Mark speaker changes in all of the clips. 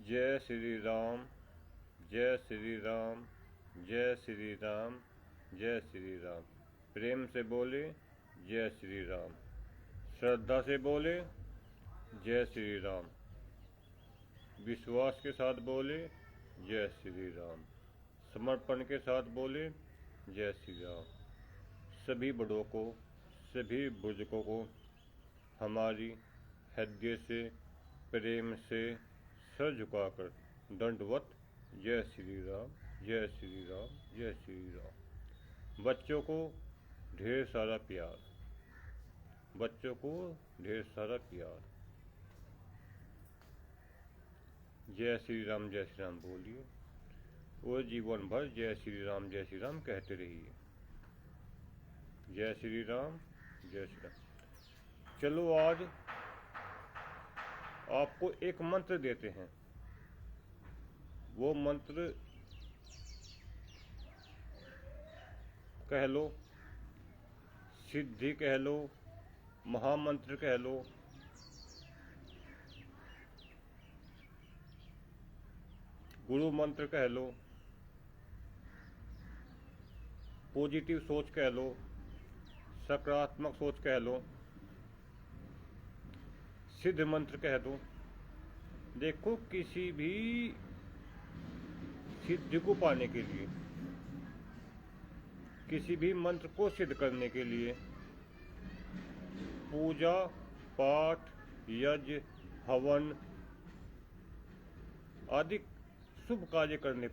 Speaker 1: जय श्री राम, जय श्री राम, जय श्री राम, जय श्री राम। प्रेम से बोले जय श्री राम, श्रद्धा से बोले जय श्री राम, विश्वास के साथ बोले जय श्री राम, समर्पण के साथ बोले जय श्री राम। सभी बड़ों को, सभी बुजुर्गों को हमारी हृदय से, प्रेम से सर झुकाकर दंडवत जय श्री राम, जय श्री राम, जय श्री राम। बच्चों को ढेर सारा प्यार, बच्चों को ढेर सारा प्यार। जय श्री राम, जय श्री राम बोलिए और जीवन भर जय श्री राम, जय श्री राम कहते रहिए। जय श्री राम, जय श्री राम। चलो आज आपको एक मंत्र देते हैं। वो मंत्र कह लो, सिद्धि कह लो, महामंत्र कह लो, गुरु मंत्र कह लो, पॉजिटिव सोच कह लो, सकारात्मक सोच कह लो, सिद्ध मंत्र कह दो। देखो, किसी भी सिद्धि को पाने के लिए, किसी भी मंत्र को सिद्ध करने के लिए पूजा पाठ, यज्ञ, हवन आदि शुभ कार्य करने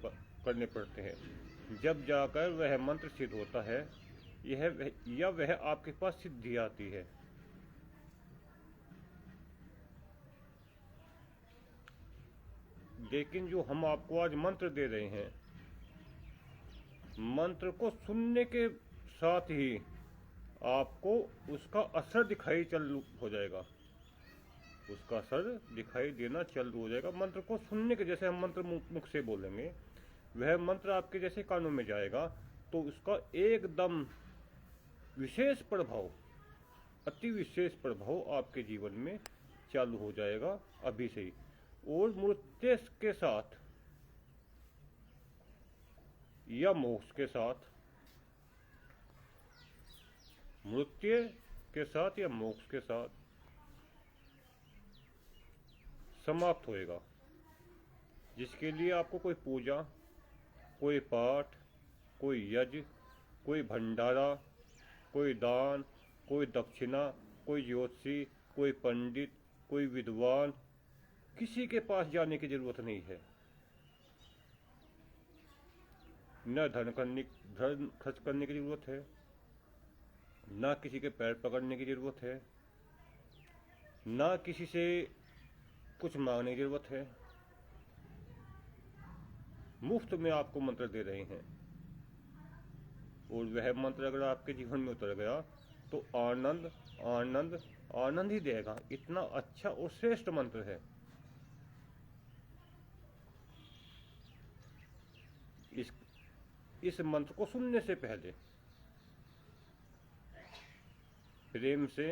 Speaker 1: पड़ते हैं। जब जाकर वह मंत्र सिद्ध होता है, या वह आपके पास सिद्धि आती है। लेकिन जो हम आपको आज मंत्र दे रहे हैं, मंत्र को सुनने के साथ ही आपको उसका असर दिखाई चालू हो जाएगा, उसका असर दिखाई देना चालू हो जाएगा। मंत्र को सुनने के, जैसे हम मंत्र मुख से बोलेंगे, वह मंत्र आपके जैसे कानों में जाएगा तो उसका एकदम विशेष प्रभाव, अति विशेष प्रभाव आपके जीवन में चालू हो जाएगा अभी से ही। और मृत्यु के साथ या मोक्ष के साथ, मृत्यु के साथ या मोक्ष के साथ समाप्त होएगा। जिसके लिए आपको कोई पूजा, कोई पाठ, कोई यज्ञ, कोई भंडारा, कोई दान, कोई दक्षिणा, कोई ज्योतिषी, कोई पंडित, कोई विद्वान, किसी के पास जाने की जरूरत नहीं है। न धन खर्च करने की जरूरत है, न किसी के पैर पकड़ने की जरूरत है, न किसी से कुछ मांगने की जरूरत है। मुफ्त में आपको मंत्र दे रहे हैं और वह मंत्र अगर आपके जीवन में उतर गया तो आनंद आनंद आनंद ही देगा। इतना अच्छा और श्रेष्ठ मंत्र है। इस मंत्र को सुनने से पहले प्रेम से,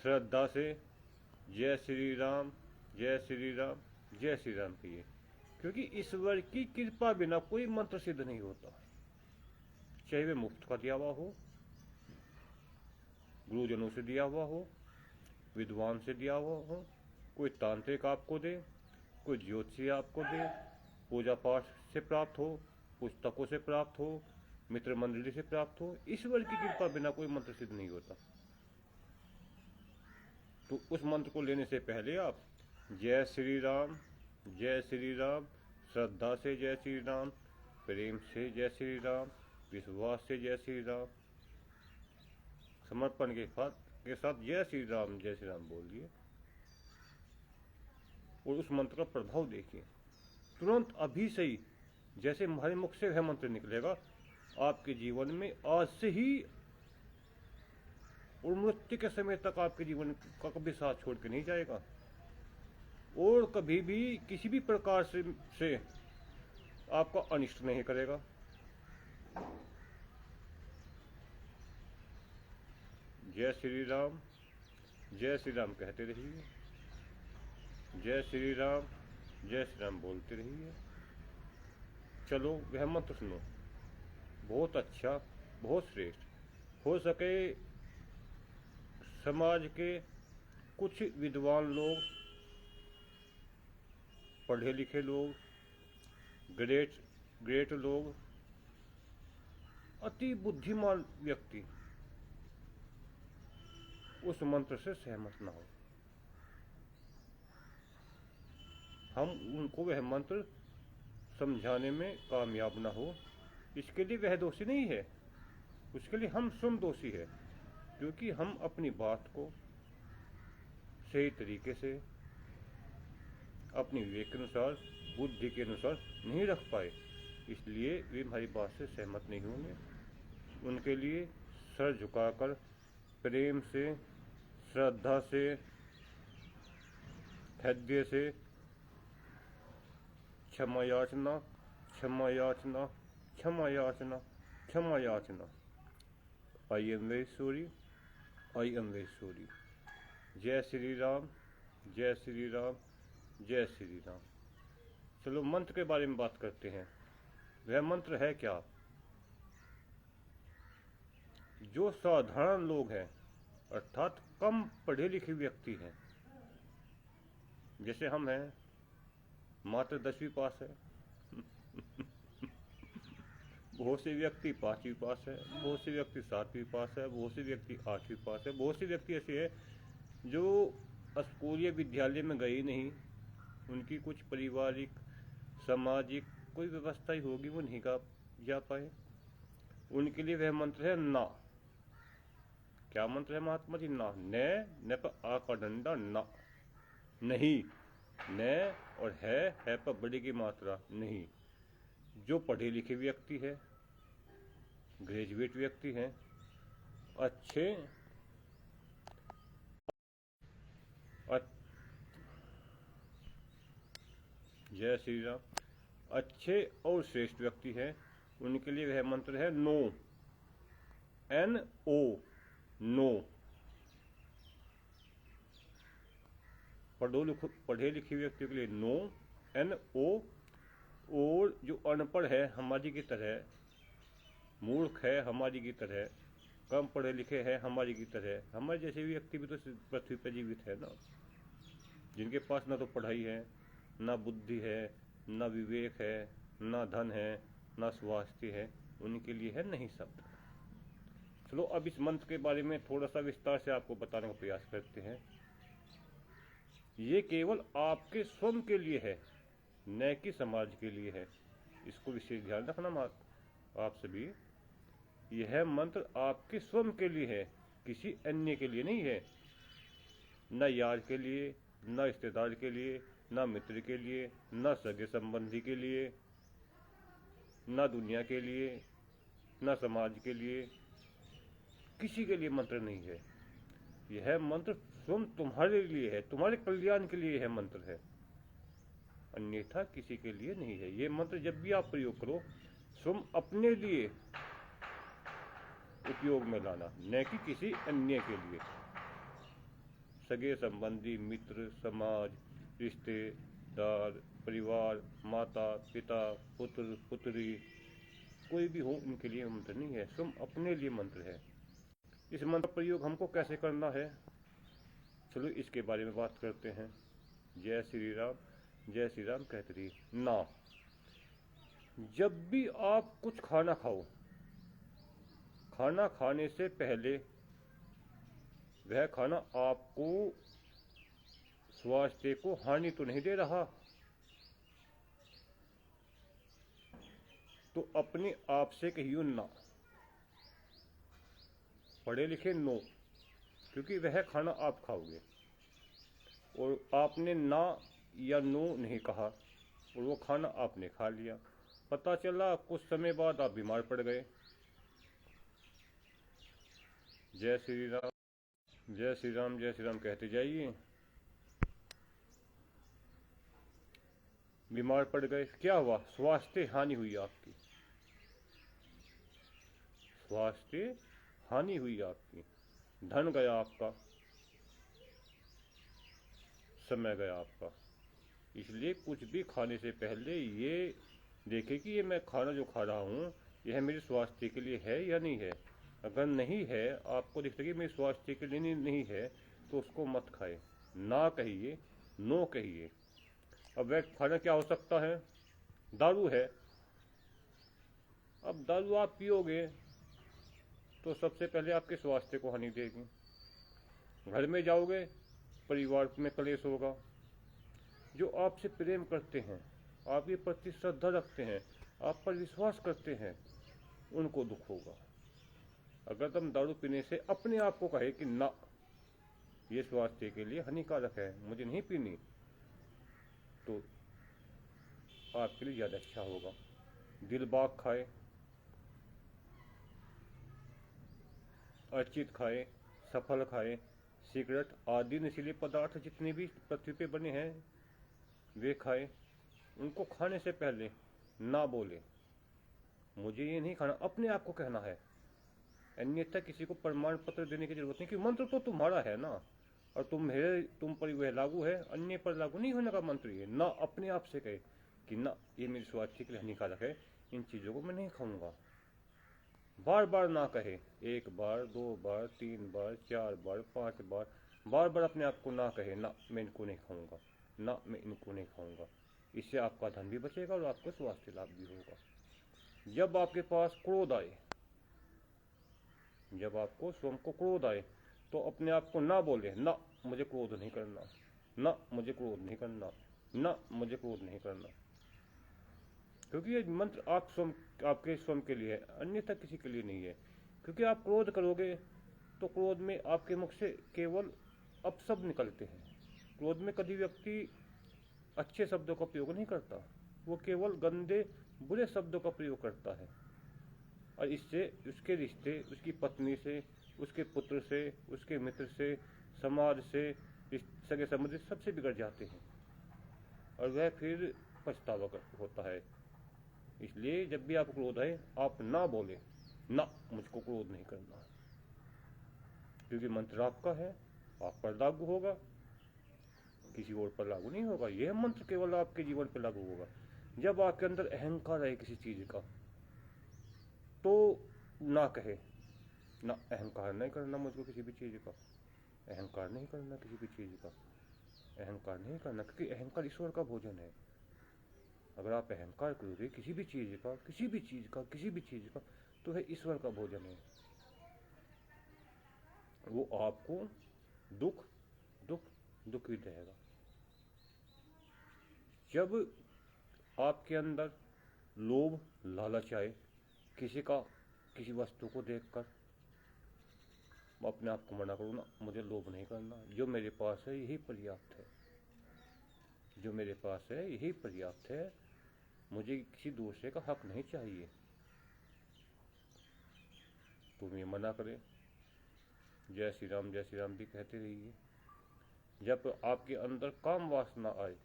Speaker 1: श्रद्धा से जय श्री राम, जय श्री राम, जय श्री राम कहिए। क्योंकि ईश्वर की कृपा बिना कोई मंत्र सिद्ध नहीं होता। चाहे वे मुफ्त का दिया हुआ हो, गुरुजनों से दिया हुआ हो, विद्वान से दिया हुआ हो, कोई तांत्रिक आपको दे, कोई ज्योतिषी आपको दे, पूजा पाठ से प्राप्त हो, पुस्तकों से प्राप्त हो, मित्र मंडली से प्राप्त हो, ईश्वर की कृपा बिना कोई मंत्र सिद्ध नहीं होता। तो उस मंत्र को लेने से पहले आप जय श्री राम, जय श्री राम, श्रद्धा से जय श्री राम, प्रेम से जय श्री राम, विश्वास से जय श्री राम, समर्पण के साथ जय श्री राम, जय श्री राम बोलिए और उस मंत्र का प्रभाव देखिए। तुरंत अभी से ही, जैसे हमारे मुख से वह मंत्र निकलेगा, आपके जीवन में आज से ही और मृत्यु के समय तक आपके जीवन का कभी साथ छोड़ के नहीं जाएगा और कभी भी किसी भी प्रकार से आपका अनिष्ट नहीं करेगा। जय श्री राम, जय श्री राम कहते रहिए। जय श्री राम, जय श्री राम बोलते रहिए। चलो वह मंत्र सुनो, बहुत अच्छा, बहुत श्रेष्ठ। हो सके समाज के कुछ विद्वान लोग, पढ़े लिखे लोग, ग्रेट लोग, अति बुद्धिमान व्यक्ति उस मंत्र से सहमत ना हो, हम उनको वह मंत्र समझाने में कामयाब ना हो, इसके लिए वह दोषी नहीं है, उसके लिए हम स्वयं दोषी है, क्योंकि हम अपनी बात को सही तरीके से अपनी विवेक के अनुसार, बुद्धि के अनुसार नहीं रख पाए, इसलिए वे हमारी बात से सहमत नहीं होंगे। उनके लिए सर झुकाकर प्रेम से, श्रद्धा से, हृदय से क्षमा याचना, क्षमा याचना, क्षमा याचना, क्षमा याचना। I am very sorry, I am very sorry. जय श्री राम, जय श्री राम, जय श्री राम। चलो मंत्र के बारे में बात करते हैं। वह मंत्र है क्या? जो साधारण लोग हैं, अर्थात कम पढ़े लिखे व्यक्ति हैं, जैसे हम हैं, मात्र 10वीं पास है बहुत से व्यक्ति 5वीं पास है, बहुत से व्यक्ति 7वीं पास है, बहुत से व्यक्ति 8वीं पास है, बहुत से व्यक्ति ऐसे हैं जो स्कूलीय विद्यालय में गए नहीं, उनकी कुछ पारिवारिक सामाजिक कोई व्यवस्था ही होगी, वो नहीं जा पाए। उनके लिए वह मंत्र है ना। क्या मंत्र है महात्मा जी? ना। न पर आ का डंडा ना, नहीं। न और है पर बड़ी की मात्रा नहीं। जो पढ़े लिखे व्यक्ति है, ग्रेजुएट व्यक्ति हैं, अच्छे जय श्री राम, अच्छे और श्रेष्ठ व्यक्ति हैं, उनके लिए वह मंत्र है नो। NO, no. पढ़े लिखे व्यक्तियों के लिए नो, NO। और जो अनपढ़ है हमारी की तरह, मूर्ख है हमारी की तरह, कम पढ़े लिखे हैं हमारी की तरह, हमारे जैसे व्यक्ति भी तो पृथ्वी पर जीवित है ना, जिनके पास ना तो पढ़ाई है, ना बुद्धि है, ना विवेक है, ना धन है, ना स्वास्थ्य है, उनके लिए है नहीं शब्द। चलो अब इस मंत्र के बारे में थोड़ा सा विस्तार से आपको बताने का प्रयास करते हैं। ये केवल आपके स्वयं के लिए है, न कि समाज के लिए है। इसको विशेष ध्यान रखना आप सभी। यह मंत्र आपके स्वयं के लिए है, किसी अन्य के लिए नहीं है। न यार के लिए, न रिश्तेदार के लिए, न मित्र के लिए, न सगे संबंधी के लिए, न दुनिया के लिए, न समाज के लिए, किसी के लिए मंत्र नहीं है। यह मंत्र स्वयं तुम्हारे लिए है, तुम्हारे कल्याण के लिए यह मंत्र है, अन्यथा किसी के लिए नहीं है। ये मंत्र जब भी आप प्रयोग करो, स्वयं अपने लिए उपयोग में लाना, न कि किसी अन्य के लिए। सगे संबंधी, मित्र, समाज, रिश्तेदार, परिवार, माता पिता, पुत्र पुत्री, कोई भी हो, उनके लिए मंत्र नहीं है, स्वयं अपने लिए मंत्र है। इस मंत्र प्रयोग हमको कैसे करना है, चलो इसके बारे में बात करते हैं। जय श्री राम, जय श्री राम कहते रहिए। ना, जब भी आप कुछ खाना खाओ, खाना खाने से पहले वह खाना आपको स्वास्थ्य को हानि तो नहीं दे रहा, तो अपने आप से कहियो ना। पढ़े लिखे नो, क्योंकि वह खाना आप खाओगे और आपने ना या नो नहीं कहा और वो खाना आपने खा लिया, पता चला कुछ समय बाद आप बीमार पड़ गए। जय श्री राम, जय श्री राम, जय श्री राम कहते जाइए। बीमार पड़ गए, क्या हुआ? स्वास्थ्य हानि हुई आपकी, स्वास्थ्य हानि हुई आपकी, धन गया आपका, समय गया आपका। इसलिए कुछ भी खाने से पहले ये देखें कि ये मैं खाना जो खा रहा हूँ यह मेरे स्वास्थ्य के लिए है या नहीं है। अगर नहीं है, आपको दिखता है कि मेरे स्वास्थ्य के लिए नहीं है, तो उसको मत खाए। ना कहिए, नो कहिए। अब वह खाना क्या हो सकता है? दारू है। अब दारू आप पियोगे तो सबसे पहले आपके स्वास्थ्य को हानि देगी। घर में जाओगे, परिवार में कलेश होगा। जो आपसे प्रेम करते हैं, आपके प्रति श्रद्धा रखते हैं, आप पर विश्वास करते हैं, उनको दुख होगा। अगर तुम दारू पीने से अपने आप को कहे कि ना, ये स्वास्थ्य के लिए हानिकारक है, मुझे नहीं पीनी, तो आपके लिए ज़्यादा अच्छा होगा। दिलबाग खाए, अर्चित खाए, सफल खाए, सिगरेट आदि नशीले पदार्थ जितने भी पृथ्वी पे बने हैं वे खाए। उनको खाने से पहले ना बोले, मुझे ये नहीं खाना, अपने आप को कहना है। अन्यथा किसी को प्रमाण पत्र देने की जरूरत नहीं, कि मंत्र तो तुम्हारा है ना, और तुम पर वह लागू है, अन्य पर लागू नहीं होने का मंत्र ये ना। अपने आप से कहे कि ना, ये मेरे स्वास्थ्य के लिए हानिकारक है, इन चीज़ों को मैं नहीं खाऊंगा। बार बार ना कहे, 1 बार, 2 बार, 3 बार, 4 बार, 5 बार, बार बार अपने आप को ना कहे, ना मैं इनको नहीं खाऊंगा, ना मैं इनको नहीं खाऊंगा। इससे आपका धन भी बचेगा और आपको स्वास्थ्य लाभ भी होगा। जब आपके पास क्रोध आए, जब आपको स्वयं को क्रोध आए, तो अपने आप को ना बोले, ना मुझे क्रोध नहीं करना, ना मुझे क्रोध नहीं करना, ना मुझे क्रोध नहीं करना। क्योंकि ये मंत्र आपके स्वयं के लिए है, अन्यथा किसी के लिए नहीं है। क्योंकि आप क्रोध करोगे तो क्रोध में आपके मुख से केवल अपशब्द निकलते हैं। क्रोध में कभी व्यक्ति अच्छे शब्दों का प्रयोग नहीं करता, वो केवल गंदे बुरे शब्दों का प्रयोग करता है, और इससे उसके रिश्ते, उसकी पत्नी से, उसके पुत्र से, उसके मित्र से, समाज से, सगे संबंधी सबसे बिगड़ जाते हैं, और वह फिर पछतावा होता है। इसलिए जब भी आपको क्रोध आए, आप ना बोले, ना मुझको क्रोध नहीं करना, क्योंकि मंत्र आपका है, आप पर लागू होगा, किसी और पर लागू नहीं होगा। यह मंत्र केवल आपके जीवन पर लागू होगा। जब आपके अंदर अहंकार है किसी चीज का, तो ना कहे, ना अहंकार नहीं करना मुझको किसी भी चीज का, अहंकार नहीं करना किसी भी चीज का, अहंकार नहीं करना, क्योंकि अहंकार ईश्वर का भोजन है। अगर आप अहंकार करोगे किसी भी चीज का, किसी भी चीज का, किसी भी चीज का, तो है ईश्वर का भोजन है। वो आपको दुख दुख दुख ही देगा। जब आपके अंदर लोभ लालच आए किसी वस्तु को देखकर, अपने आप को मना करो, ना मुझे लोभ नहीं करना, जो मेरे पास है यही पर्याप्त है, जो मेरे पास है यही पर्याप्त है, मुझे किसी दूसरे का हक नहीं चाहिए। तुम ये मना करें, जय श्री राम भी कहते रहिए। जब आपके अंदर काम वासना आए,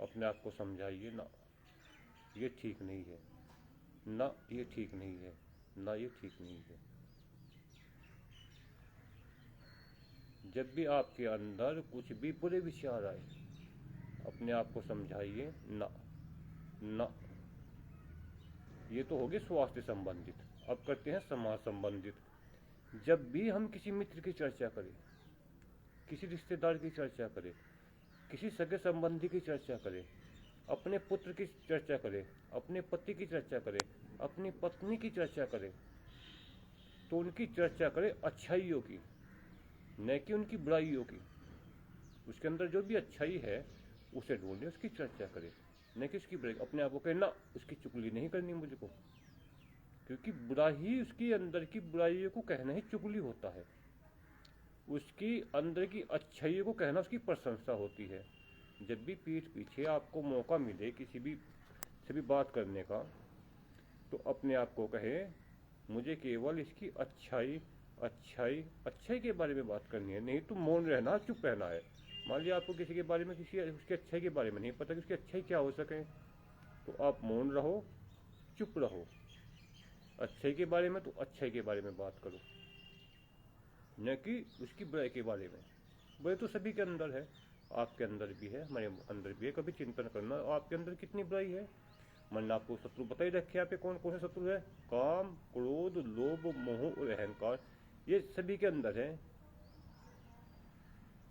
Speaker 1: अपने आप को समझाइए, ना ये ठीक नहीं है, ना ये ठीक नहीं है, ना ये ठीक नहीं है। जब भी आपके अंदर कुछ भी बुरे विचार आए, अपने आप को समझाइए, ना ना। ये तो हो गए स्वास्थ्य संबंधित। अब करते हैं समाज संबंधित। जब भी हम किसी मित्र की चर्चा करें, किसी रिश्तेदार की चर्चा करें, किसी सगे संबंधी की चर्चा करें, अपने पुत्र की चर्चा करें, अपने पति की चर्चा करें, अपनी पत्नी की चर्चा करें, तो उनकी चर्चा करें अच्छाइयों की, न कि उनकी बुराइयों की। उसके अंदर जो भी अच्छाई है उसे ढूंढे, उसकी चर्चा करें, न कि उसकी बुराई। अपने आप को कहे, ना उसकी चुगली नहीं करनी मुझको, क्योंकि बुराई, उसकी अंदर की बुराइयों को कहना ही चुगली होता है। उसकी अंदर की अच्छाइयों को कहना उसकी प्रशंसा होती है। जब भी पीठ पीछे आपको मौका मिले किसी भी से भी बात करने का, तो अपने आप को कहे, मुझे केवल इसकी अच्छाई अच्छाई अच्छाई के बारे में बात करनी है, नहीं तो मौन रहना, चुप रहना है। मान लिया आपको किसी के बारे में, किसी उसकी अच्छाई के बारे में नहीं पता कि उसकी अच्छाई क्या हो सके, तो आप मौन रहो, चुप रहो। अच्छाई के बारे में तो अच्छाई के बारे में बात करो, न कि उसकी बुराई के बारे में। बुराई तो सभी के अंदर है, आपके अंदर भी है, हमारे अंदर भी है। कभी चिंतन करना आपके अंदर कितनी बुराई है। मन आपको शत्रु बता ही रखे, आपके कौन कौन से शत्रु है। काम, क्रोध, लोभ, मोह और अहंकार, ये सभी के अंदर है।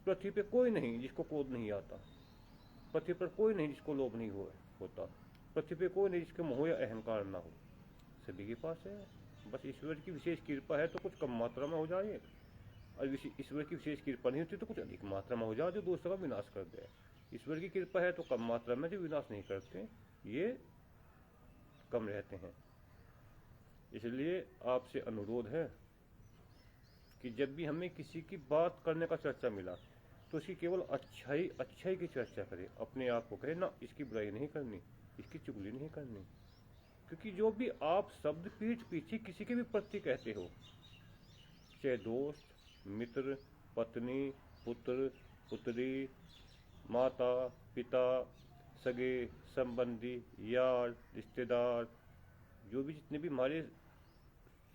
Speaker 1: पृथ्वी पे कोई नहीं जिसको क्रोध नहीं आता, पृथ्वी पर कोई नहीं जिसको लोभ नहीं होता, पृथ्वी पे कोई नहीं जिसके मोह या अहंकार ना हो, सभी के पास है। बस ईश्वर की विशेष कृपा है तो कुछ कम मात्रा में हो जाए, और ईश्वर की विशेष कृपा नहीं होती तो कुछ अधिक मात्रा में हो जाए जो दूसरों का विनाश कर दे। ईश्वर की कृपा है तो कम मात्रा में, जो विनाश नहीं करते ये कम रहते हैं। इसलिए आपसे अनुरोध है कि जब भी हमें किसी की बात करने का चर्चा मिला तो उसकी केवल अच्छाई की चर्चा करें। अपने आप को कहे ना, इसकी बुराई नहीं करनी, इसकी चुगली नहीं करनी। क्योंकि जो भी आप शब्द पीठ पीछे किसी के भी प्रति कहते हो, चाहे दोस्त, मित्र, पत्नी, पुत्र, पुत्री, माता, पिता, सगे संबंधी, यार, रिश्तेदार, जो भी जितने भी हमारे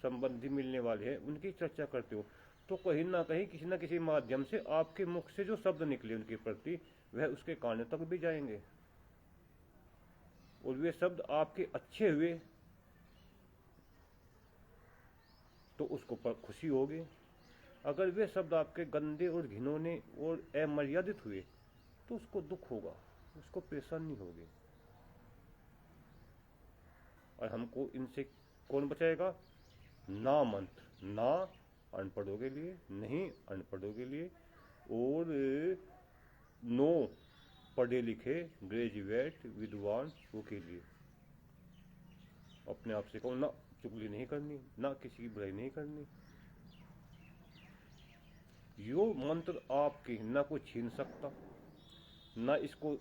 Speaker 1: संबंधी मिलने वाले हैं उनकी चर्चा करते हो, तो कहीं ना कहीं किसी न किसी माध्यम से आपके मुख से जो शब्द निकले उनके प्रति वह उसके कान तक भी जाएंगे, और वे शब्द आपके अच्छे हुए तो उसको पर खुशी होगी। अगर वे शब्द आपके गंदे और घिनौने और अमर्यादित हुए तो उसको दुख होगा, उसको परेशानी होगी। और हमको इनसे कौन बचाएगा। ना मंत्र, ना अनपढ़ों के लिए, नहीं अनपढ़ों के लिए, और नो पढ़े लिखे ग्रेजुएट विद्वान वो के लिए। अपने आप से कहो ना चुगली नहीं करनी, ना किसी की बुराई नहीं करनी। यो मंत्र आपकी ना कोई छीन सकता, ना इसको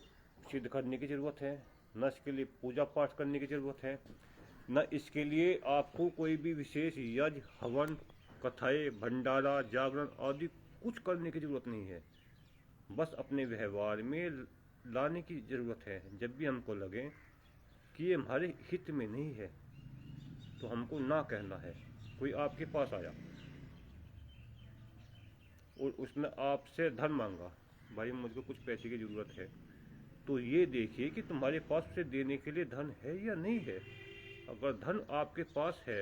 Speaker 1: सिद्ध करने की जरूरत है, ना इसके लिए पूजा पाठ करने की जरूरत है, न इसके लिए आपको कोई भी विशेष यज्ञ, हवन, कथाएं, भंडारा, जागरण आदि कुछ करने की जरूरत नहीं है। बस अपने व्यवहार में लाने की जरूरत है। जब भी हमको लगे कि ये हमारे हित में नहीं है तो हमको ना कहना है। कोई आपके पास आया और उसने आपसे धन मांगा, भाई मुझको कुछ पैसे की जरूरत है, तो ये देखिए कि तुम्हारे पास उसे देने के लिए धन है या नहीं है। अगर धन आपके पास है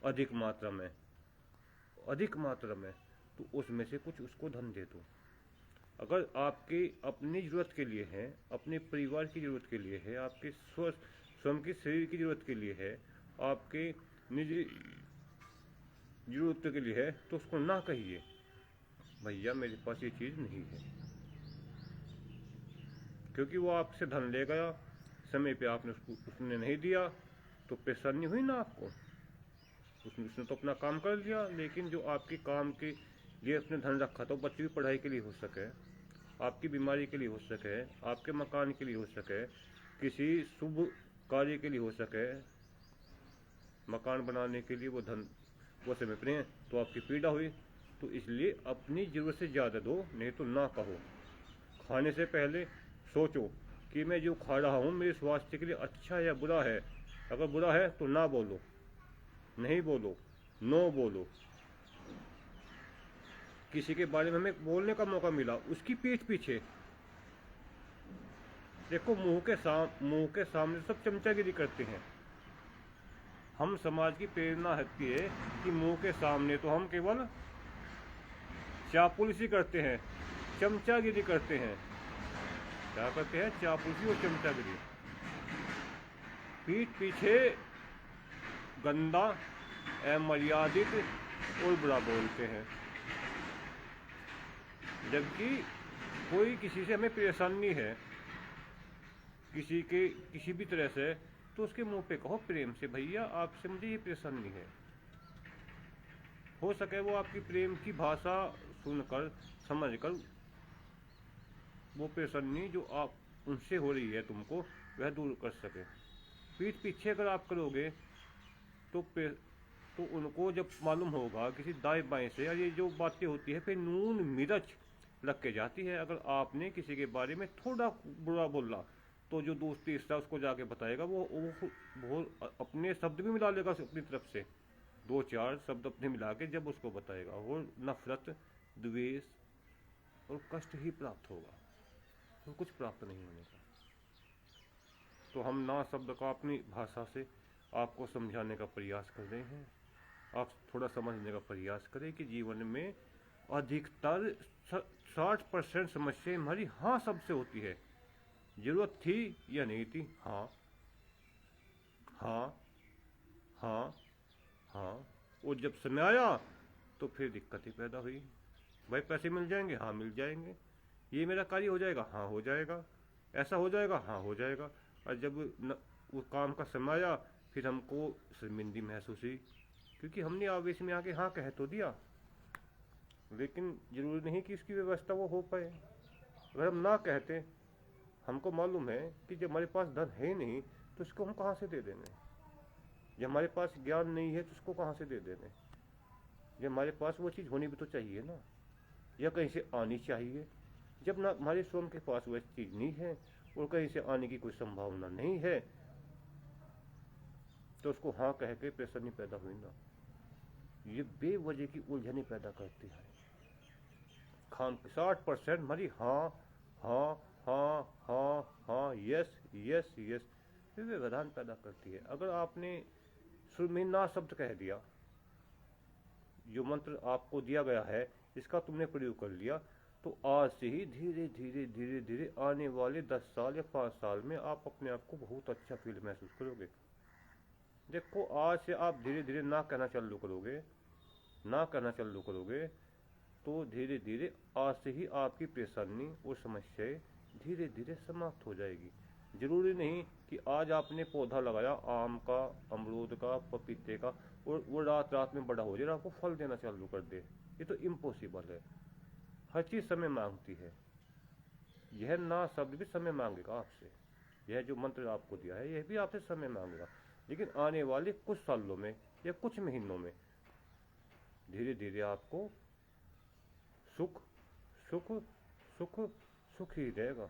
Speaker 1: अधिक मात्रा में तो उसमें से कुछ उसको धन दे दो। अगर आपके अपनी जरूरत के लिए है, अपने परिवार की जरूरत के लिए है, आपके स्वयं के शरीर की जरूरत के लिए है, आपके निजी जरूरत के लिए है, तो उसको ना कहिए भैया मेरे पास ये चीज़ नहीं है, क्योंकि वो आपसे धन ले गया, समय पे आपने उसने नहीं दिया तो परेशानी हुई ना आपको। उसने तो अपना काम कर लिया, लेकिन जो आपके काम के लिए उसने धन रखा था, बच्चे की पढ़ाई के लिए हो सके, आपकी बीमारी के लिए हो सके, आपके मकान के लिए हो सके, किसी शुभ कार्य के लिए हो सके, मकान बनाने के लिए वो धन वो समय पर तो आपकी पीड़ा हुई। तो इसलिए अपनी जरूरत से ज़्यादा दो, नहीं तो ना कहो। खाने से पहले सोचो कि मैं जो खा रहा हूँ मेरे स्वास्थ्य के लिए अच्छा है या बुरा है। अगर बुरा है तो ना बोलो, नहीं बोलो, नो बोलो। किसी के बारे में हमें बोलने का मौका मिला, उसकी पीठ पीछे देखो, मुंह के सामने सब चमचागिरी करते हैं। हम समाज की प्रेरणा होती है कि मुंह के सामने तो हम केवल चापलूसी करते हैं, चमचागिरी करते हैं। क्या करते हैं? चापलूसी और चमचागिरी। पीठ पीछे गंदा, अमर्यादित और बुरा बोलते हैं। जबकि कोई किसी से हमें परेशानी है, किसी भी तरह से, तो उसके मुंह पे कहो प्रेम से, भैया आपसे मुझे ये परेशानी है। हो सके वो आपकी प्रेम की भाषा सुनकर, समझकर वो परेशानी जो आप उनसे हो रही है तुमको, वह दूर कर सके। पीठ पीछे अगर आप करोगे तो उनको जब मालूम होगा किसी दाएं बाएं से, और ये जो बातें होती है फिर नून मिर्च लग के जाती है। अगर आपने किसी के बारे में थोड़ा बुरा बोला तो जो दोस्त तीसरा उसको जाके बताएगा, वो अपने शब्द भी मिला लेगा अपनी तरफ से, 2-4 शब्द अपने मिला के जब उसको बताएगा। और नफरत, द्वेष, और कष्ट ही प्राप्त होगा, तो कुछ प्राप्त नहीं होने का। तो हम ना शब्द का अपनी भाषा से आपको समझाने का प्रयास कर रहे हैं। आप थोड़ा समझने का प्रयास करें कि जीवन में अधिकतर 60% समस्याएं हमारी हाँ शब्द से होती है। जरूरत थी या नहीं थी, हाँ हाँ हाँ हाँ, और जब समय आया तो फिर दिक्कतें पैदा हुई। भाई पैसे मिल जाएंगे, हाँ मिल जाएंगे। ये मेरा कार्य हो जाएगा, हाँ हो जाएगा। ऐसा हो जाएगा, हाँ हो जाएगा। और जब वो काम का समय आया फिर हमको शर्मिंदगी महसूस हुई, क्योंकि हमने आवेश में आके हाँ कह तो दिया, लेकिन जरूरी नहीं कि इसकी व्यवस्था वो हो पाए। अगर हम ना कहते, हमको मालूम है कि जब हमारे पास धन है नहीं तो इसको हम कहाँ से दे देंगे। जब हमारे पास ज्ञान नहीं है तो उसको कहाँ से दे देंगे। जब हमारे पास वो चीज़ होनी भी तो चाहिए ना, या कहीं से आनी चाहिए। जब ना हमारे स्वयं के पास वह चीज़ नहीं है और कहीं से आने की कोई संभावना नहीं है, तो उसको हाँ कह के परेशानी पैदा हुई ना। ये बेवजह की उलझने पैदा करती है। 60% हमारी हाँ हाँ हाँ हाँ हाँ, यस यस यस, ये व्यवधान पैदा करती है। अगर आपने शुरू में ना शब्द कह दिया, जो मंत्र आपको दिया गया है इसका तुमने प्रयोग कर लिया, तो आज से ही धीरे धीरे धीरे धीरे आने वाले 10 साल या 5 साल में आप अपने आप को बहुत अच्छा फील महसूस करोगे। देखो, आज से आप धीरे धीरे ना कहना चालू करोगे, ना कहना चालू करोगे, तो धीरे धीरे आज से ही आपकी परेशानी और समस्याएं धीरे धीरे समाप्त हो जाएगी। जरूरी नहीं कि आज आपने पौधा लगाया आम का, अमरूद का, पपीते का, और वो रात रात में बड़ा हो जाए, आपको फल देना चालू कर दे। ये तो इम्पॉसिबल है। हर चीज़ समय मांगती है। यह ना शब्द भी समय मांगेगा आपसे। यह जो मंत्र आपको दिया है यह भी आपसे समय मांगेगा, लेकिन आने वाले कुछ सालों में या कुछ महीनों में धीरे धीरे आपको सुख सुख सुख सुख ही रहेगा।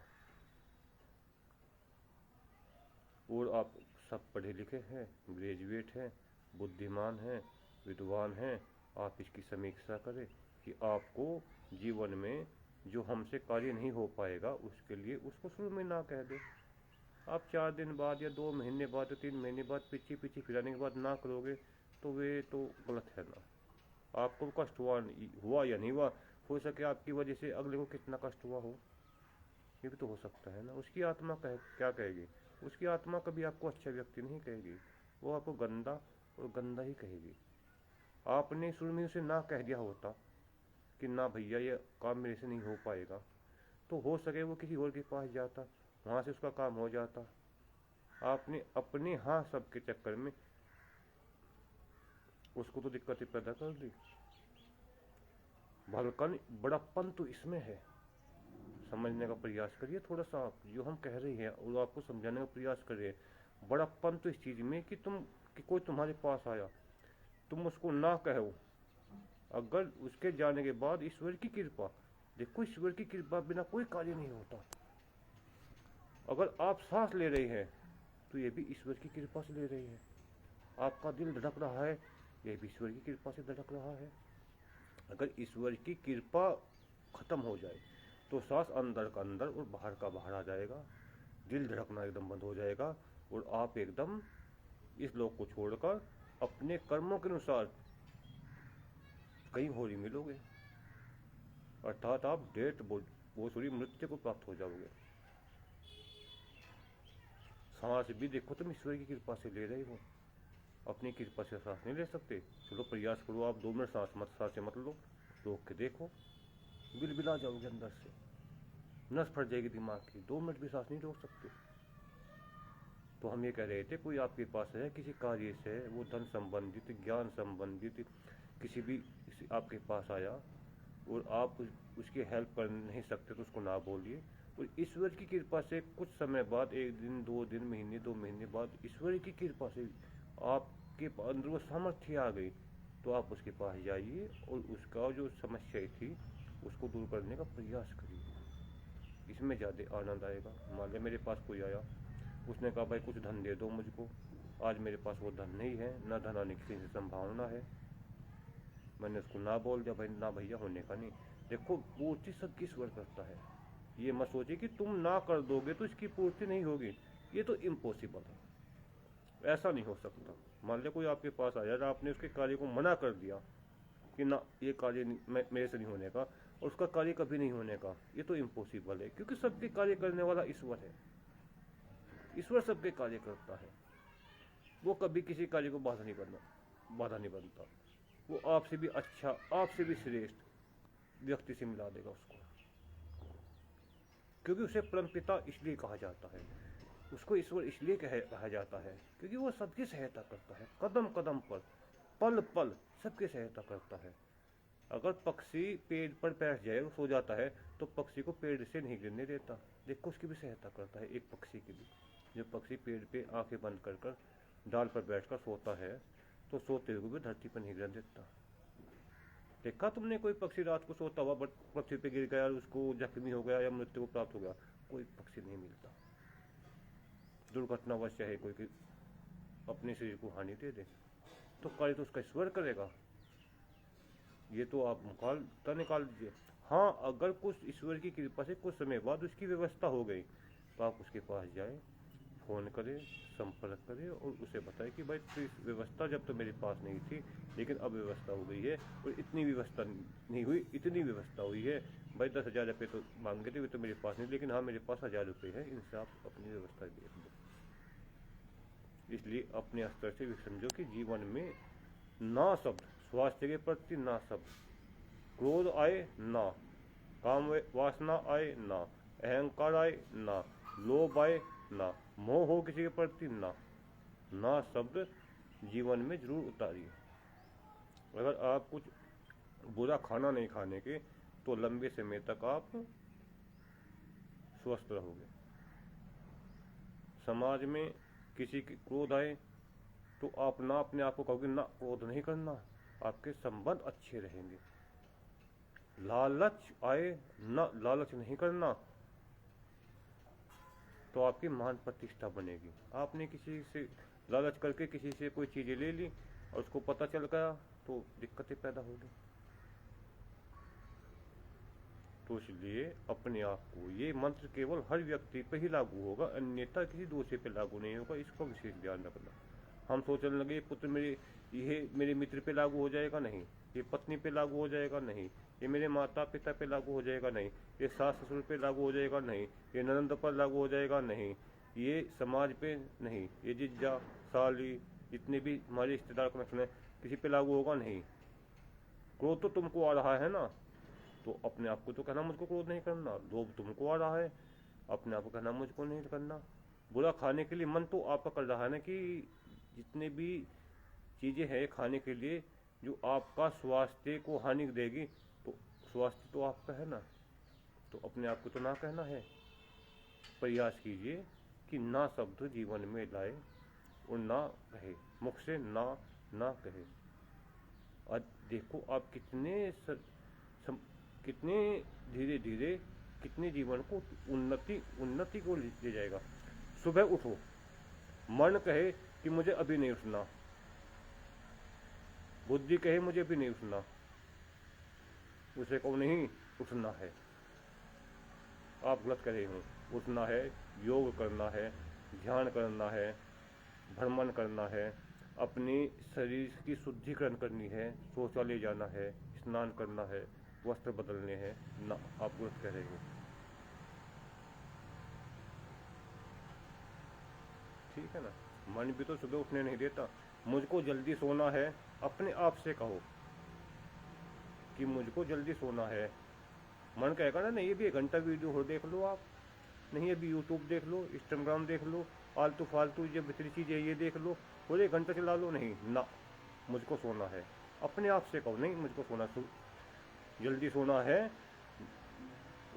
Speaker 1: और आप सब पढ़े लिखे हैं, ग्रेजुएट हैं, बुद्धिमान हैं, विद्वान हैं। आप इसकी समीक्षा करें कि आपको जीवन में जो हमसे कार्य नहीं हो पाएगा उसके लिए उसको शुरू में ना कह दे। आप 4 दिन बाद या 2 महीने बाद या 3 महीने बाद पीछे पीछे फिराने के बाद ना करोगे तो वे तो गलत है ना। आपको कष्ट हुआ या नहीं हुआ, हो सके आपकी वजह से अगले को कितना कष्ट हुआ हो, ये भी तो हो सकता है ना। उसकी आत्मा क्या कहेगी? उसकी आत्मा कभी आपको अच्छा व्यक्ति नहीं कहेगी, वो आपको गंदा और गंदा ही कहेगी। आपने शुरू में उसे ना कह दिया होता कि ना भैया ये काम मेरे से नहीं हो पाएगा, तो हो सके वो किसी और के पास जाता, वहाँ से उसका काम हो जाता। आपने अपने हाँ सब के चक्कर में उसको तो दिक्कतें पैदा कर दी। भलकन बड़प्पन तो इसमें है। समझने का प्रयास करिए थोड़ा सा। आप जो हम कह रहे हैं और आपको समझाने का प्रयास कर रहे हैं, बड़प्पन तो इस चीज़ में कि कोई तुम्हारे पास आया, तुम उसको ना कहो। अगर उसके जाने के बाद ईश्वर की कृपा, देखो ईश्वर की कृपा बिना कोई कार्य नहीं होता। अगर आप सांस ले रहे हैं तो ये भी ईश्वर की कृपा से ले रहे हैं। आपका दिल धड़क रहा है, यह भी ईश्वर की कृपा से धड़क रहा है। अगर ईश्वर की कृपा खत्म हो जाए तो सांस अंदर का अंदर और बाहर का बाहर आ जाएगा, दिल धड़कना एकदम बंद हो जाएगा, और आप एकदम इस लोक को छोड़कर अपने कर्मों के अनुसार कहीं और ही मिलोगे, अर्थात आप डेथ बोसुरी मृत्यु को प्राप्त हो जाओगे। सांस भी देखो तुम ईश्वर की कृपा से ले रहे हो, अपनी कृपा से सांस नहीं ले सकते। चलो प्रयास करो, आप 2 मिनट सांस मत लो, रोक के देखो, बिलबिला जाओगे अंदर से, नस फट जाएगी दिमाग की। 2 मिनट भी सांस नहीं रोक सकते। तो हम ये कह रहे थे, कोई आपके पास है किसी कार्य से, वो धन संबंधित, ज्ञान संबंधित किसी भी आपके पास आया और आप उसकी हेल्प कर नहीं सकते तो उसको ना बोलिए। और ईश्वर की कृपा से कुछ समय बाद, 1 दिन 2 दिन, महीने 2 महीने बाद, ईश्वर की कृपा से आपके अंदर वो सामर्थ्य आ गई, तो आप उसके पास जाइए और उसका जो समस्या थी उसको दूर करने का प्रयास करिए। इसमें ज़्यादा आनंद आएगा। मान लिया मेरे पास कोई आया, उसने कहा भाई कुछ धन दे दो मुझको, आज मेरे पास वो धन नहीं है, ना धन आने की संभावना है। मैंने उसको ना बोल दिया, भाई ना भैया होने का नहीं। देखो पूर्ति सबकी ईश्वर करता है। ये मत सोचिए कि तुम ना कर दोगे तो इसकी पूर्ति नहीं होगी, ये तो इम्पॉसिबल है, ऐसा नहीं हो सकता। मान लिया कोई आपके पास आया और आपने उसके कार्य को मना कर दिया कि ना ये कार्य मेरे से नहीं होने का, और उसका कार्य कभी नहीं होने का, ये तो इम्पॉसिबल है, क्योंकि सबके कार्य करने वाला ईश्वर है। ईश्वर सबके कार्य करता है, वो कभी किसी कार्य को बाधा नहीं बनता। वो आपसे भी अच्छा, आपसे भी श्रेष्ठ व्यक्ति से मिला देगा उसको, क्योंकि उसे परमपिता इसलिए कहा जाता है, उसको ईश्वर इसलिए कहा जाता है क्योंकि वो सबकी सहायता करता है, कदम कदम पर, पल पल सबकी सहायता करता है। अगर पक्षी पेड़ पर बैठ जाए, वो सो जाता है, तो पक्षी को पेड़ से नहीं गिरने देता। देखो उसकी भी सहायता करता है, एक पक्षी की भी। जो पक्षी पेड़ पे आंखें बंद कर डाल पर बैठकर सोता है, तो सोते हुए भी धरती पर नहीं गिरने देता। देखा तुमने कोई पक्षी रात को सोता हुआ पृथ्वी पे गिर गया और उसको जख्मी हो गया या मृत्यु को प्राप्त हो गया? कोई पक्षी नहीं मिलता। दुर्घटनावश चाहे कोई अपने शरीर को हानि दे दे, तो कार्य तो उसका ईश्वर करेगा। ये तो आप निकाल दीजिए। हाँ, अगर कुछ ईश्वर की कृपा से कुछ समय बाद उसकी व्यवस्था हो गई, तो आप उसके पास जाए, फ़ोन करें, संपर्क करें और उसे बताएं कि भाई तो इस व्यवस्था जब तो मेरे पास नहीं थी, लेकिन अब व्यवस्था हो गई है, और इतनी व्यवस्था नहीं हुई, इतनी व्यवस्था हुई है। भाई 10,000 रुपये तो मांगे थे, वे तो मेरे पास नहीं, लेकिन हाँ मेरे पास 1,000 रुपये है, इनसे आप अपनी व्यवस्था देख लो। इसलिए अपने स्तर से भी समझो कि जीवन में ना शब्द, स्वास्थ्य के प्रति ना शब्द, क्रोध आए ना, काम वासना आए ना, अहंकार आए ना, लोभ आए ना, मोह हो किसी के प्रति ना शब्द जीवन में जरूर उतारिए। अगर आप कुछ बुरा खाना नहीं खाने के, तो लंबे समय तक आप स्वस्थ रहोगे। समाज में किसी की क्रोध आए, तो आप ना अपने आप को कहोगे ना क्रोध नहीं करना, आपके संबंध अच्छे रहेंगे। लालच आए ना, लालच नहीं करना, तो आपकी मान प्रतिष्ठा बनेगी। आपने किसी से लालच करके किसी से कोई चीजें ले ली और उसको पता चल गया, तो दिक्कतें पैदा होगी। तो इसलिए अपने आप को, ये मंत्र केवल हर व्यक्ति पे ही लागू होगा, अन्यथा किसी दूसरे पे लागू नहीं होगा, इसका विशेष ध्यान रखना। हम सोचने लगे पुत्र मेरे, ये मेरे मित्र पे लागू हो जाएगा, नहीं। ये पत्नी पे लागू हो जाएगा, नहीं। ये मेरे माता पिता पे लागू हो जाएगा, नहीं। ये सास ससुर पे लागू हो जाएगा, नहीं। ये ननंद पर लागू हो जाएगा, नहीं। ये समाज पे नहीं। ये जीजा साली जितने भी हमारे रिश्तेदार कनेक्शन है, किसी पे लागू होगा नहीं। क्रोध तो तुमको आ रहा है ना, तो अपने आप को तो कहना मुझको क्रोध नहीं करना। लोभ तुमको आ रहा है, अपने आप को कहना मुझको नहीं करना। बुरा खाने के लिए मन तो आपका कर रहा है ना, कि जितने भी चीज़ें हैं खाने के लिए जो आपका स्वास्थ्य को हानि देगी, तो स्वास्थ्य तो आपका है ना, तो अपने आप को तो ना कहना है। प्रयास कीजिए कि ना शब्द जीवन में लाए और ना कहे, मुख से ना कहे। और देखो आप कितने धीरे धीरे कितने जीवन को उन्नति को ले जाएगा। सुबह उठो, मन कहे कि मुझे अभी नहीं उठना, बुद्धि कहे मुझे अभी नहीं उठना, उसे कहो नहीं उठना है। आप गलत कर रहे हो, उठना है, योग करना है, ध्यान करना है, भ्रमण करना है, अपनी शरीर की शुद्धिकरण करनी है, शौचालय जाना है, स्नान करना है, वस्त्र बदलने हैं ना। आप गलत कह रहे हो। ठीक है ना। मन भी तो सुबह उठने नहीं देता। मुझको जल्दी सोना है, अपने आप से कहो कि मुझको जल्दी सोना है। मन कहेगा ना नहीं अभी 1 घंटा वीडियो हो देख लो आप, नहीं अभी यूट्यूब देख लो, इंस्टाग्राम देख लो, आलतू फालतू ये भीतरी चीज़ें ये देख लो, और 1 घंटा चला लो, नहीं ना, मुझको सोना है। अपने आप से कहो नहीं मुझको सोना, जल्दी सोना है,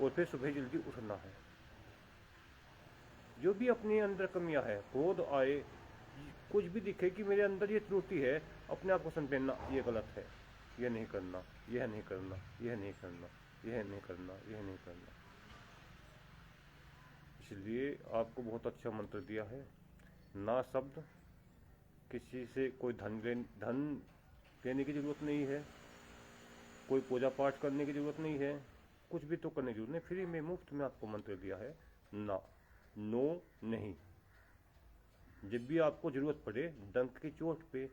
Speaker 1: और फिर सुबह जल्दी उठना है। जो भी अपने अंदर कमियां है, क्रोध आए, कुछ भी दिखे कि मेरे अंदर ये त्रुटि है, अपने आप को समझना ये गलत है, यह नहीं करना, यह नहीं करना, यह नहीं करना, यह नहीं करना, यह नहीं करना। इसलिए आपको बहुत अच्छा मंत्र दिया है, ना शब्द। किसी से कोई धन लेने की जरूरत नहीं है, कोई पूजा पाठ करने की जरूरत नहीं है, कुछ भी तो करने की जरूरत नहीं, फ्री में मुफ्त में आपको मंत्र दिया है ना, नो नहीं। जब भी आपको जरूरत पड़े डंक की चोट पे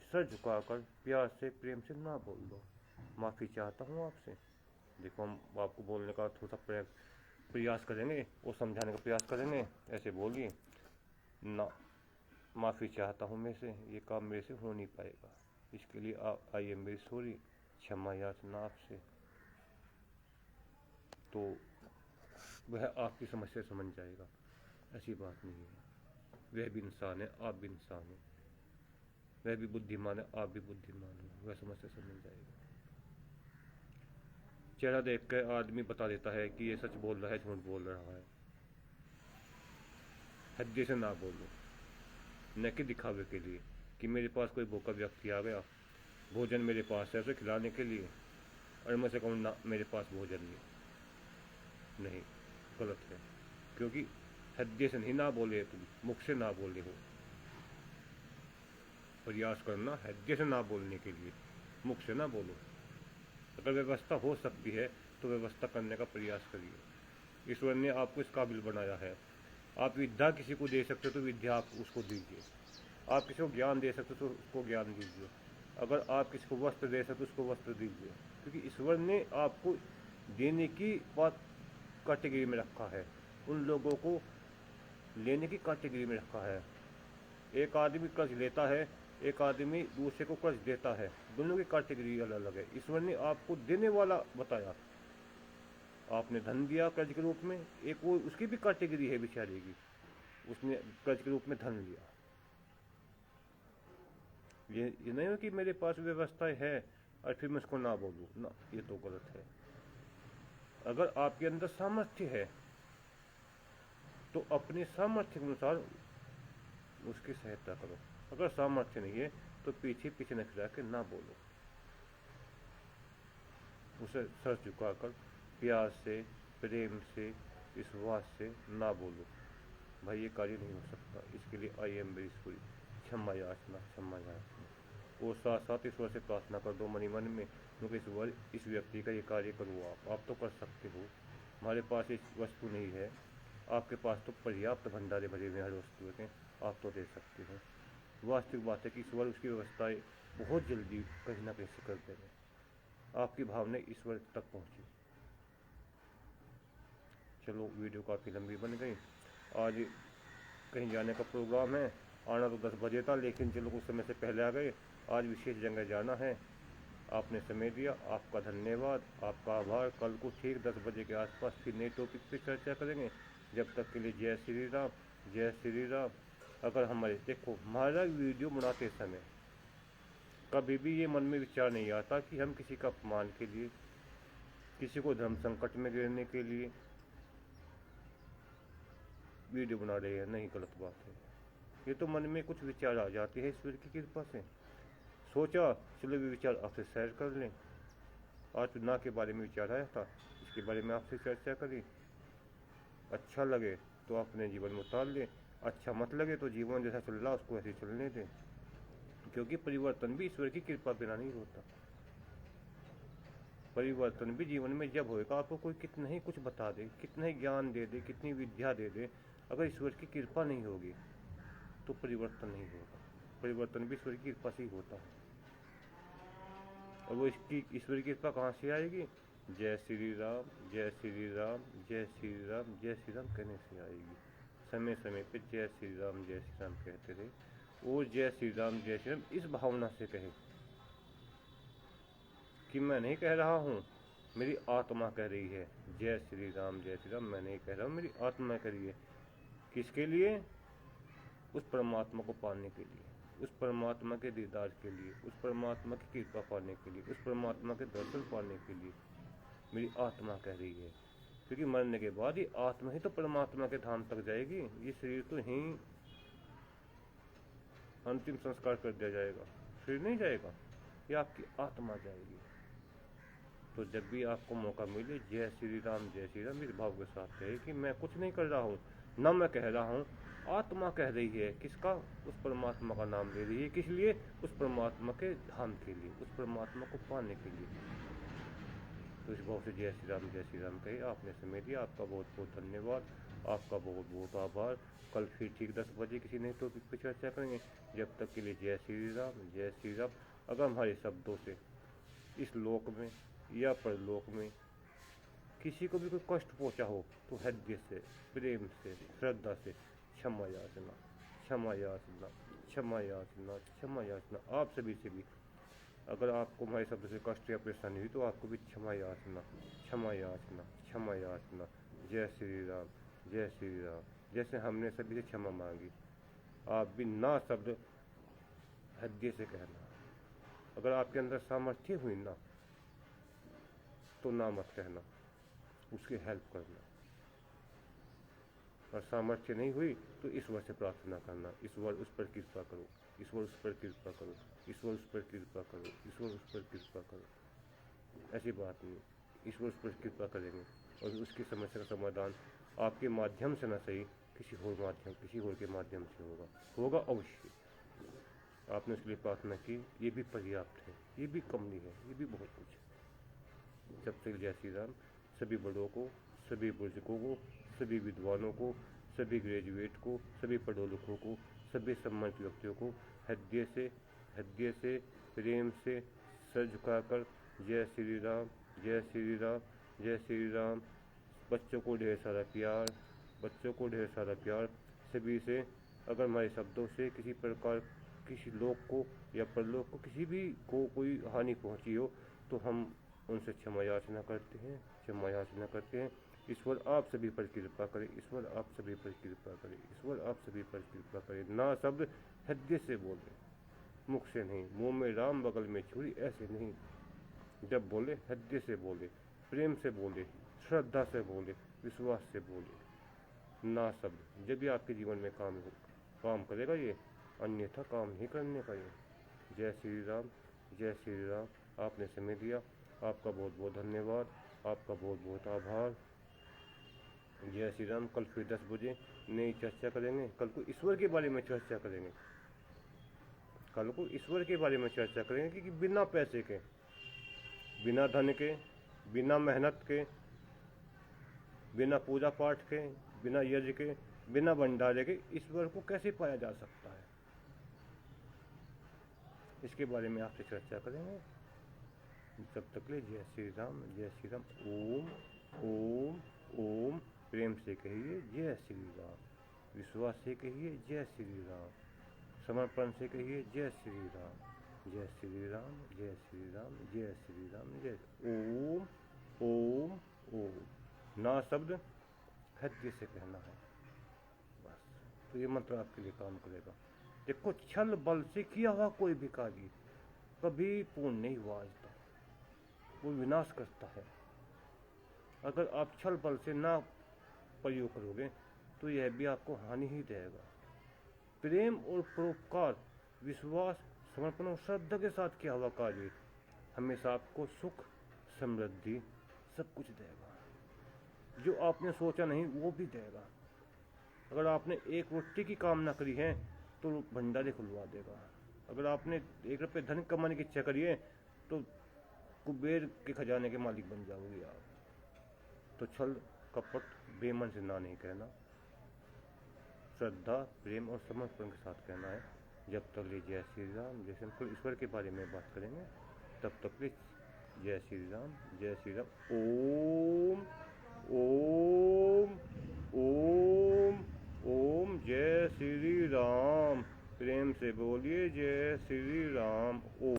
Speaker 1: सर झुकाकर प्यार से प्रेम से ना बोल दो, माफ़ी चाहता हूँ आपसे। देखो हम आपको बोलने का थोड़ा सा प्रयास करेंगे और समझाने का प्रयास करेंगे, ऐसे बोलिए ना, माफ़ी चाहता हूँ मैं से, ये काम मेरे से हो नहीं पाएगा, इसके लिए आप आई एम वेरी सॉरी, क्षमा याचना आपसे। तो वह आपकी समस्या समझ जाएगा, ऐसी बात नहीं है। वह भी इंसान है, आप भी इंसान हैं, वह भी बुद्धिमान है, आप भी बुद्धिमान हो, वह समस्या समझ जाएगा। चेहरा देख कर आदमी बता देता है कि ये सच बोल रहा है झूठ बोल रहा है। हद से ना बोलो, न कि दिखावे के लिए कि मेरे पास कोई भूखा व्यक्ति आ गया, भोजन मेरे पास है उसे खिलाने के लिए, और मैं से कहूँ ना मेरे पास भोजन नहीं, गलत है। क्योंकि हद से नहीं ना बोले, तुम मुख से ना बोले हो। प्रयास करना हद से ना बोलने के लिए, मुख से ना बोलो। अगर व्यवस्था हो सकती है तो व्यवस्था करने का प्रयास करिए। ईश्वर ने आपको इस काबिल बनाया है। आप विद्या किसी को दे सकते हो तो विद्या आप उसको दीजिए, आप किसी को ज्ञान दे सकते हो तो उसको ज्ञान दीजिए, अगर आप किसी को वस्त्र दे सकते हो उसको वस्त्र दीजिए, क्योंकि ईश्वर ने आपको देने की बात कैटेगरी में रखा है, उन लोगों को लेने की कैटेगरी में रखा है। एक आदमी कर्ज लेता है, एक आदमी दूसरे को कर्ज देता है, दोनों की कैटेगरी अलग अलग है। ईश्वर ने आपको देने वाला बताया, आपने धन दिया कर्ज के रूप में, एक वो उसकी भी कैटेगरी है बेचारे की, उसने कर्ज के रूप में धन लिया। ये नहीं हो कि मेरे पास व्यवस्था है और फिर मैं उसको ना बोलूँ ना, ये तो गलत है। अगर आपके अंदर सामर्थ्य है तो अपने सामर्थ्य के अनुसार उसकी सहायता करो, अगर सामर्थ्य नहीं है तो पीछे पीछे न खिला के ना बोलो, उसे सर झुकाकर प्यार से प्रेम से विश्वास से ना बोलो, भाई ये कार्य नहीं हो सकता, इसके लिए आई एम वेरी सॉरी, क्षमा याचना, क्षमा याचना। और साथ साथ ईश्वर से प्रार्थना कर दो मनी मन में, क्योंकि ईश्वर इस व्यक्ति का ये कार्य करो, आप तो कर सकते हो, हमारे पास इस वस्तु नहीं है, आपके पास तो पर्याप्त भंडारे भरे हुए हर वस्तु के, आप तो दे सकते हो। वास्तविक बात है कि ईश्वर उसकी व्यवस्थाएं बहुत जल्दी कहीं ना कहीं से कर देंगे, आपकी भावना ईश्वर तक पहुँची। चलो वीडियो काफ़ी लंबी बन गई, आज कहीं जाने का प्रोग्राम है, आना तो 10 बजे था, लेकिन चलो कुछ समय से पहले आ गए, आज विशेष जगह जाना है, आपने समय दिया, आपका धन्यवाद, आपका आभार। कल को ठीक 10 बजे के आसपास फिर नए टॉपिक पे चर्चा करेंगे। जब तक के लिए जय श्री राम, जय श्री राम। अगर हमारे देखो हमारा वीडियो बनाते समय कभी भी ये मन में विचार नहीं आता कि हम किसी का अपमान के लिए, किसी को धर्म संकट में गिरने के लिए वीडियो बना रहे हैं, नहीं, गलत बात है। ये तो मन में कुछ विचार आ जाते हैं ईश्वर की कृपा से, सोचा चलो ये विचार आपसे शेयर कर लें। आज ना के बारे में विचार आया था, इसके बारे में आपसे चर्चा करी, अच्छा लगे तो अपने जीवन में उतार लें, अच्छा मत लगे तो जीवन जैसा चल रहा उसको ऐसे चलने दें, क्योंकि परिवर्तन भी ईश्वर की कृपा बिना नहीं होता। परिवर्तन भी जीवन में जब होएगा, आपको कोई कितना ही कुछ बता दे, कितना ही ज्ञान दे दे, कितनी विद्या दे दे, अगर ईश्वर की कृपा नहीं होगी तो परिवर्तन नहीं होगा। परिवर्तन भी ईश्वर की कृपा से ही होता है, और वो इसकी ईश्वर की कृपा कहाँ से आएगी? जय श्री राम, जय श्री राम, जय श्री राम, जय श्री राम कहने से आएगी। समय समय पे जय श्री राम, जय श्री राम कहते रहे, और जय श्री राम, जय श्री राम इस भावना से कहे कि मैं नहीं कह रहा हूँ, मेरी आत्मा कह रही है जय श्री राम, जय श्री राम, मैं नहीं कह रहा हूँ, मेरी आत्मा कह रही है। किसके लिए? उस परमात्मा को पाने के लिए, उस परमात्मा के दीदार के लिए, उस परमात्मा की कृपा पाने के लिए, उस परमात्मा के दर्शन पाने के लिए मेरी आत्मा कह रही है। क्योंकि मरने के बाद ये आत्मा ही तो परमात्मा के धाम तक जाएगी, ये शरीर तो ही अंतिम संस्कार कर दिया जाएगा, शरीर नहीं जाएगा, ये आपकी आत्मा जाएगी। तो जब भी आपको मौका मिले जय श्री राम, जय श्री राम इस भाव के साथ कहे कि मैं कुछ नहीं कर रहा हूँ, न मैं कह रहा हूँ, आत्मा कह रही है। किसका? उस परमात्मा का नाम ले रही है। किस लिए? उस परमात्मा के धाम के लिए, उस परमात्मा को पाने के लिए। तो इस भाव से जय श्री राम कहिए। आपने समय दिया, आपका बहुत बहुत धन्यवाद, आपका बहुत बहुत आभार। कल फिर ठीक 10 बजे किसी नए टॉपिक पर चर्चा करेंगे। जब तक के लिए जय श्री राम, जय श्री राम। अगर हमारे शब्दों से इस लोक में या परलोक में किसी को भी कोई कष्ट पहुंचा हो तो हृदय से, प्रेम से, श्रद्धा से क्षमा याचना, क्षमा याचना, क्षमा याचना, क्षमा याचना। आप सभी से भी अगर आपको हमारे शब्द से कष्ट या परेशानी हुई तो आपको भी क्षमा याचना, क्षमा याचना, क्षमा याचना। जय श्री राम, जय श्री राम। जैसे हमने सभी से क्षमा मांगी, आप भी ना शब्द हृदय से कहना। अगर आपके अंदर सामर्थ्य हुई ना तो ना मत कहना, उसकी हेल्प करना। और सामर्थ्य नहीं हुई तो ईश्वर से प्रार्थना करना, ईश्वर उस पर कृपा करो, ईश्वर उस पर कृपा करो, ईश्वर उस पर कृपा करो, ईश्वर उस पर कृपा करो। ऐसी बात नहीं, ईश्वर उस पर कृपा करेंगे और उसकी समस्या का समाधान आपके माध्यम से ना सही किसी और के माध्यम से होगा अवश्य। आपने उसके लिए प्रार्थना की, ये भी पर्याप्त है, ये भी कम नहीं है, ये भी बहुत कुछ है। जब तक जय श्री राम। सभी बड़ों को, सभी बुजुर्गों को, सभी विद्वानों को, सभी ग्रेजुएट को, सभी पढ़ो लिखों को, सभी सम्मानित व्यक्तियों को हृदय से प्रेम से सर झुकाकर जय श्री राम, जय श्री राम, जय श्री राम। बच्चों को ढेर सारा प्यार, बच्चों को ढेर सारा प्यार। सभी से अगर हमारे शब्दों से किसी प्रकार किसी लोक को या परलोक को किसी भी को कोई हानि पहुंची हो तो हम उनसे क्षमा याचना करते हैं, क्षमा याचना करते हैं। ईश्वर आप सभी पर कृपा करे, ईश्वर आप सभी पर कृपा करे, ईश्वर आप सभी पर कृपा करे। ना शब्द हृदय से बोले, मुख से नहीं, मुंह में राम बगल में छुरी, ऐसे नहीं। जब बोले हृदय से बोले, प्रेम से बोले, श्रद्धा से बोले, विश्वास से बोले। ना शब्द जब भी आपके जीवन में काम करेगा ये, अन्यथा काम नहीं करने का ये। जय श्री राम, जय श्री राम। आपने समय दिया, आपका बहुत बहुत धन्यवाद, आपका बहुत बहुत आभार। जय श्री राम। कल फिर 10 बजे नई चर्चा करेंगे। कल को ईश्वर के बारे में चर्चा करेंगे, कल को ईश्वर के बारे में चर्चा करेंगे कि बिना पैसे के, बिना धन के, बिना मेहनत के, बिना पूजा पाठ के, बिना यज्ञ के, बिना भंडारे के ईश्वर को कैसे पाया जा सकता है, इसके बारे में आपसे चर्चा करेंगे। जब तक ले जय श्री राम, जय श्री राम। ओम ओम ओम। प्रेम से कहिए जय श्री राम, विश्वास से कहिए जय श्री राम, समर्पण से कहिए जय श्री राम, जय श्री राम, जय श्री राम, जय श्री राम, जय। ओम ओम ओम। ना शब्द हृदय से कहना है बस, तो ये मंत्र आपके लिए काम करेगा। देखो, छल बल से किया हुआ कोई भी कार्य कभी पूर्ण नहीं हुआ आज तक, वो विनाश करता है। अगर आप छल बल से ना प्रयोग करोगे तो यह भी आपको हानि ही देगा। प्रेम और परोपकार, विश्वास, समर्पण और श्रद्धा के साथ किया हुआ कार्य हमेशा आपको सुख, समृद्धि सब कुछ देगा। जो आपने सोचा नहीं वो भी देगा। अगर आपने एक रोटी की कामना करी है तो भंडारे खुलवा देगा। अगर आपने 1 रुपये धन कमाने की इच्छा करी है तो कुबेर के खजाने के मालिक बन जाओगे आप। तो छल कपट बेमन से ना नहीं कहना, श्रद्धा, प्रेम और समर्पण के साथ कहना है। जब तक ले जय श्री राम। जैसे हम कल ईश्वर के बारे में बात करेंगे, तब तक ले जय श्री राम, जय श्री राम। ओम ओम ओम ओम। जय श्री राम। प्रेम से बोलिए जय श्री राम। ओम।